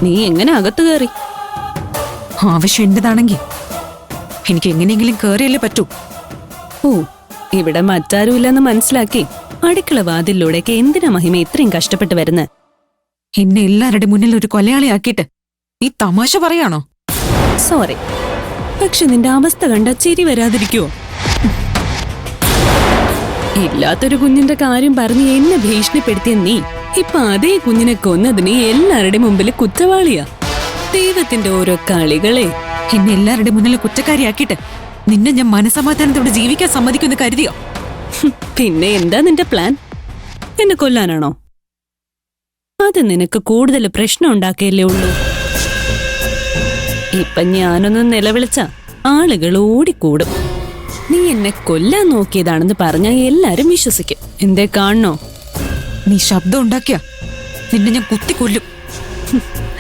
നീ എങ്ങനെ അകത്ത് കയറി? ആവശ്യം എന്റേതാണെങ്കിൽ എനിക്ക് എങ്ങനെയെങ്കിലും കയറിയല്ലേ പറ്റൂ. ഓ, ഇവിടെ മറ്റാരുമില്ലെന്ന് മനസ്സിലാക്കി അടുക്കള വാതിലൂടെയൊക്കെ എന്തിനാ മഹിമ ഇത്രയും കഷ്ടപ്പെട്ട് വരുന്നത്? എന്നെ എല്ലാവരുടെ മുന്നിൽ ഒരു കൊലയാളിയാക്കിയിട്ട് നീ തമാശ പറയാണോ? സോറി, പക്ഷെ നിന്റെ അവസ്ഥ കണ്ട ചിരി വരാതിരിക്കുവോ? ഇല്ലാത്തൊരു കുഞ്ഞിന്റെ കാര്യം പറഞ്ഞ് എന്നെ ഭീഷണിപ്പെടുത്തിയ നീ ഇപ്പൊ അതേ കുഞ്ഞിനെ കൊന്നതിന് എല്ലാവരുടെ മുമ്പിൽ കുറ്റവാളിയാ. ദൈവത്തിന്റെ ഓരോ കളികളെ. എന്നെ എല്ലാവരുടെ മുന്നിൽ കുറ്റക്കാരിയാക്കിയിട്ട് നിന്നെ ഞാൻ മനസമാധാനത്തോടെ ജീവിക്കാൻ സമ്മതിക്കുമെന്ന് കരുതിയോ? പിന്നെ എന്താ നിന്റെ പ്ലാൻ? എന്നെ കൊല്ലാനാണോ? അത് നിനക്ക് കൂടുതൽ പ്രശ്നം ഉണ്ടാക്കിയല്ലേ ഉള്ളൂ. ഇപ്പൊ ഞാനൊന്ന് നിലവിളിച്ച ആളുകൾ ഓടിക്കൂടും. നീ എന്നെ കൊല്ലാൻ നോക്കിയതാണെന്ന് പറഞ്ഞാൽ എല്ലാരും വിശ്വസിക്കും. എന്തേ കാണണോ? നീ ശബ്ദം ഉണ്ടാക്കിയ നിന്നെ ഞാൻ കുത്തിക്കൊല്ലും.